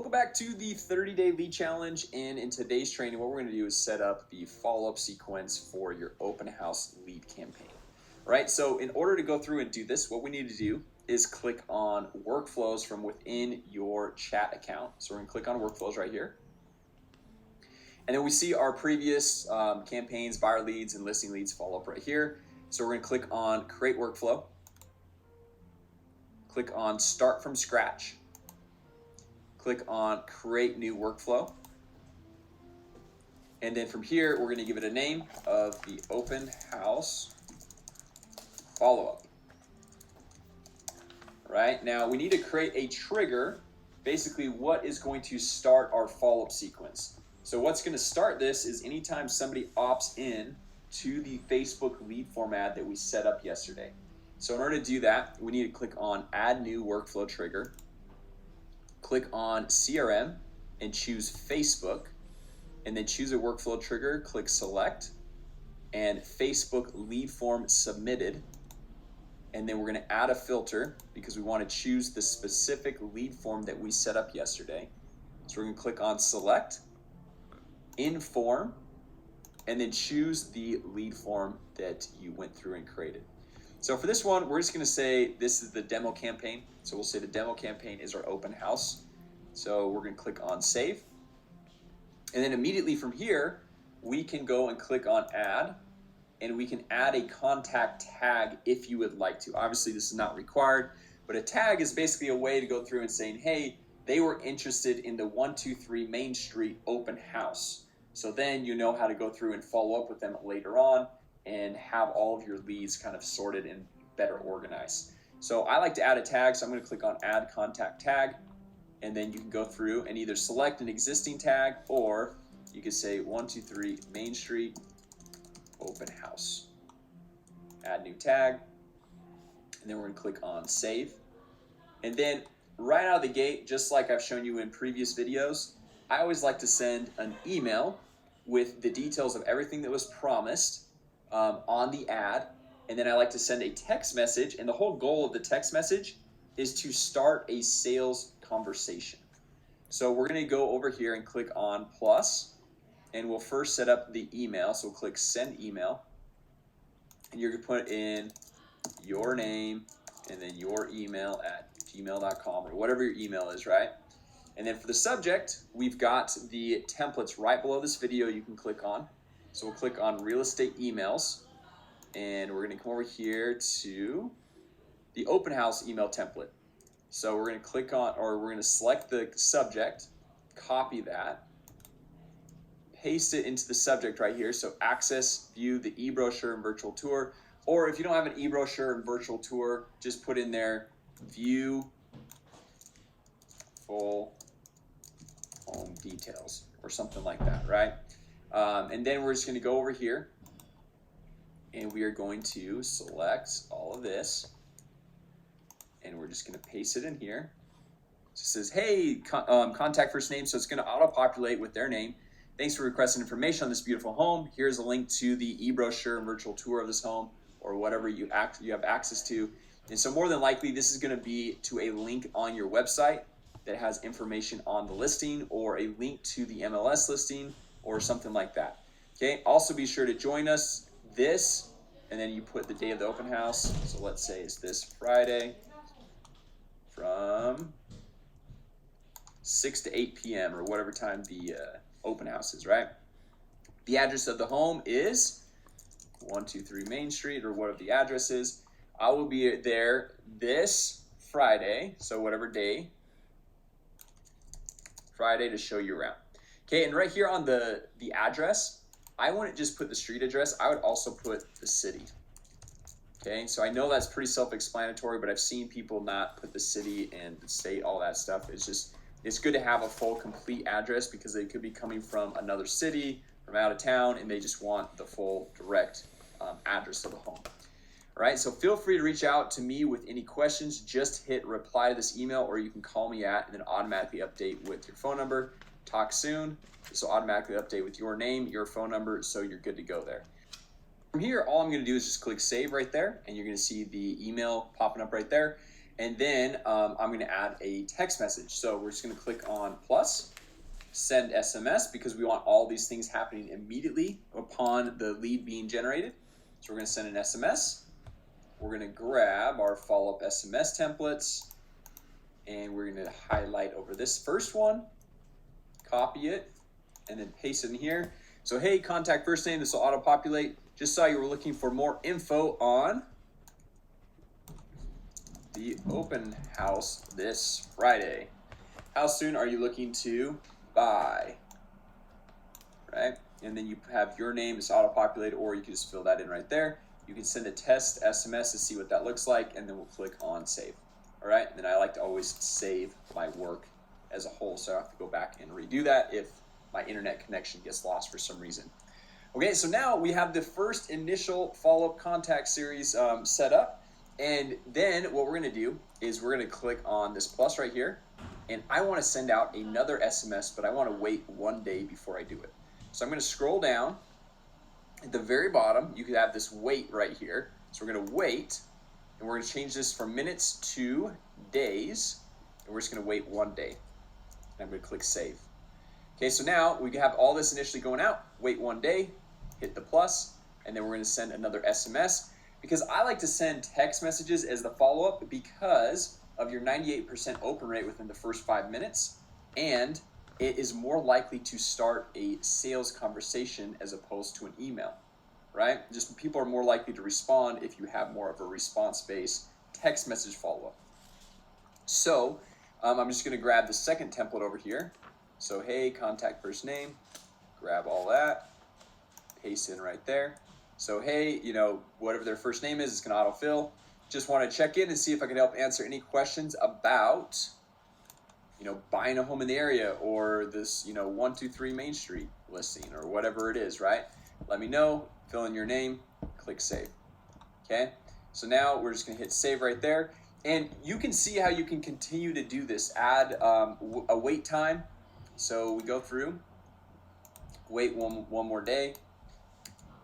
Welcome back to the 30-day lead challenge, and in today's training what we're going to do is set up the follow-up sequence for your open house lead campaign. Right, so in order to go through and do this, what we need to do is click on workflows from within your chat account. So we're going to click on workflows right here, and then we see our previous campaigns, buyer leads and listing leads follow up right here. So we're going to click on create workflow, click on start from scratch, click on create new workflow, and then from here we're going to give it a name of the open house follow-up. Right, now we need to create a trigger, basically what is going to start our follow-up sequence. So what's going to start this is anytime somebody opts in to the Facebook lead form ad that we set up yesterday. So in order to do that, we need to click on add new workflow trigger, click on CRM and choose Facebook, and then choose a workflow trigger, click select, and Facebook lead form submitted. And then we're going to add a filter because we want to choose the specific lead form that we set up yesterday. So we're going to click on select, in form, and then choose the lead form that you went through and created. So for this one, we're just going to say this is the demo campaign. So we'll say the demo campaign is our open house. So we're going to click on save. And then immediately from here, we can go and click on add, and we can add a contact tag if you would like to. Obviously, this is not required, but a tag is basically a way to go through and saying, hey, they were interested in the 123 Main Street open house. So then you know how to go through and follow up with them later on and have all of your leads kind of sorted and better organized. So I like to add a tag, so I'm going to click on add contact tag, and then you can go through and either select an existing tag, or you could say 123 Main Street open house. Add new tag, and then we're going to click on save. And then right out of the gate, just like I've shown you in previous videos, I always like to send an email with the details of everything that was promised on the ad, and then I like to send a text message, and the whole goal of the text message is to start a sales conversation. So we're going to go over here and click on plus, and we'll first set up the email. So we'll click send email, and you're going to put in your name and then your email at gmail.com or whatever your email is, right? And then for the subject, we've got the templates right below this video you can click on. So we'll click on real estate emails, and we're going to come over here to the open house email template. So we're going to click on, or we're going to select the subject, copy that, paste it into the subject right here. So access, view the e-brochure and virtual tour. Or if you don't have an e-brochure and virtual tour, just put in there view full home details or something like that, right? And then we're just going to go over here, and we are going to select all of this, and we're just going to paste it in here. So it says, hey, contact first name, so it's going to auto-populate with their name. Thanks for requesting information on this beautiful home. Here's a link to the e-brochure and virtual tour of this home, or whatever you have access to. And so more than likely, this is going to be to a link on your website that has information on the listing, or a link to the MLS listing, or something like that. Okay, also be sure to join us this, and then you put the day of the open house. So let's say it's this Friday from 6 to 8 p.m. or whatever time the open house is, right? The address of the home is 123 Main Street, or whatever the address is. I will be there this Friday, so whatever day, Friday, to show you around. Okay, and right here on the address, I wouldn't just put the street address, I would also put the city. Okay, so I know that's pretty self-explanatory, but I've seen people not put the city and the state, all that stuff. It's good to have a full, complete address, because they could be coming from another city, from out of town, and they just want the full direct address of the home. All right, so feel free to reach out to me with any questions. Just hit reply to this email, or you can call me at, and then automatically update with your phone number. Talk soon. This will automatically update with your name, your phone number, so you're good to go there. From here, all I'm going to do is just click save right there, and you're going to see the email popping up right there. And then I'm going to add a text message. So we're just going to click on plus, send SMS, because we want all these things happening immediately upon the lead being generated. So we're going to send an SMS. We're going to grab our follow-up SMS templates, and we're going to highlight over this first one, copy it, and then paste it in here. So hey, contact first name, this will auto-populate. Just saw you were looking for more info on the open house this Friday. How soon are you looking to buy? Right? And then you have your name, it's auto-populated, or you can just fill that in right there. You can send a test SMS to see what that looks like, and then we'll click on save. All right, and then I like to always save my work as a whole, so I have to go back and redo that if my internet connection gets lost for some reason. Okay, so now we have the first initial follow-up contact series set up, and then what we're gonna do is we're gonna click on this plus right here, and I wanna send out another SMS, but I wanna wait 1 day before I do it. So I'm gonna scroll down. At the very bottom, you could have this wait right here. So we're gonna wait, and we're gonna change this from minutes to days, and we're just gonna wait 1 day. And I'm gonna click save. Okay, so now we have all this initially going out, wait 1 day, hit the plus, and then we're gonna send another SMS, because I like to send text messages as the follow-up because of your 98% open rate within the first 5 minutes, and it is more likely to start a sales conversation as opposed to an email, right? Just people are more likely to respond if you have more of a response-based text message follow-up. So I'm just gonna grab the second template over here. So hey, contact first name, grab all that, paste in right there. So hey, whatever their first name is, it's gonna autofill. Just wanna check in and see if I can help answer any questions about buying a home in the area, or this, 123 Main Street listing, or whatever it is, right? Let me know, fill in your name, click save. Okay, so now we're just gonna hit save right there. And you can see how you can continue to do this. Add a wait time. So we go through, wait one more day.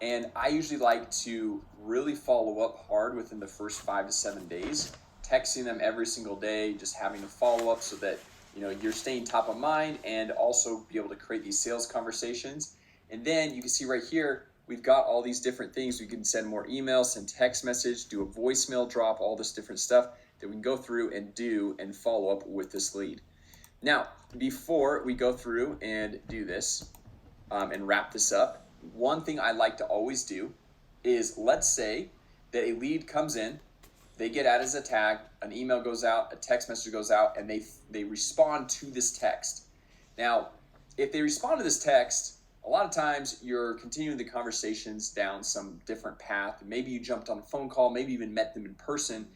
And I usually like to really follow up hard within the first 5 to 7 days, texting them every single day, just having a follow up so that you're staying top of mind, and also be able to create these sales conversations. And then you can see right here, we've got all these different things. We can send more emails, send text message, do a voicemail drop, all this different stuff that we can go through and do and follow up with this lead. Now, before we go through and do this and wrap this up, one thing I like to always do is, let's say that a lead comes in, they get added as a tag, an email goes out, a text message goes out, and they respond to this text. Now, if they respond to this text, a lot of times you're continuing the conversations down some different path. Maybe you jumped on a phone call, maybe even met them in person.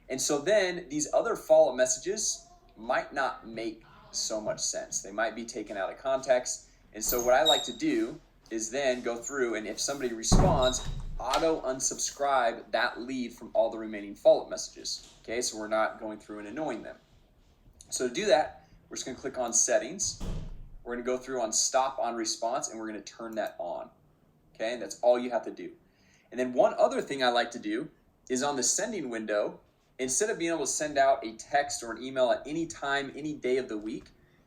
And so then these other follow-up messages might not make so much sense. They might be taken out of context. And so what I like to do is then go through, and if somebody responds, auto unsubscribe that lead from all the remaining follow-up messages. Okay, so we're not going through and annoying them. So to do that, we're just gonna click on settings. We're gonna go through on stop on response, and we're gonna turn that on. Okay, that's all you have to do. And then one other thing I like to do is on the sending window, instead of being able to send out a text or an email at any time, any day of the week,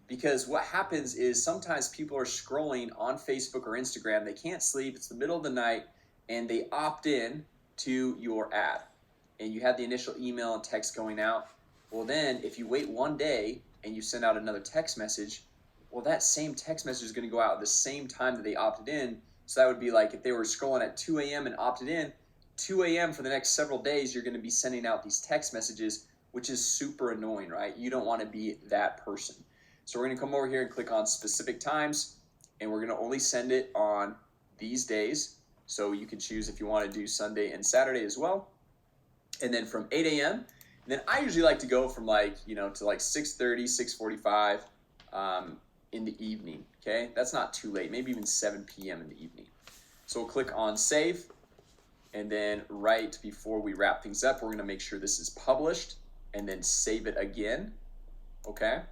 because what happens is sometimes people are scrolling on Facebook or Instagram, they can't sleep, it's the middle of the night, and they opt in to your ad. And you have the initial email and text going out. Well then, if you wait 1 day and you send out another text message, well that same text message is gonna go out at the same time that they opted in. So that would be like if they were scrolling at 2 a.m. and opted in, 2 a.m. for the next several days, you're gonna be sending out these text messages, which is super annoying, right? You don't wanna be that person. So we're gonna come over here and click on specific times, and we're gonna only send it on these days. So you can choose if you wanna do Sunday and Saturday as well. And then from 8 a.m., and then I usually like to go from to 6:30, 6:45 in the evening, okay? That's not too late, maybe even 7 p.m. in the evening. So we'll click on save, and then right before we wrap things up, we're gonna make sure this is published, and then save it again, okay?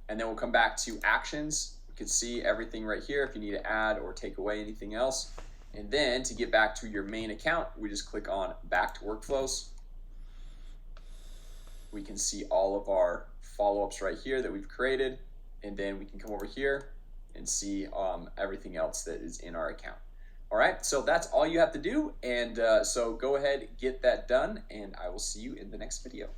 And then we'll come back to actions. You can see everything right here if you need to add or take away anything else. And then to get back to your main account, we just click on back to workflows. We can see all of our follow-ups right here that we've created, and then we can come over here and see everything else that is in our account. All right, so that's all you have to do, and so go ahead, get that done, and I will see you in the next video.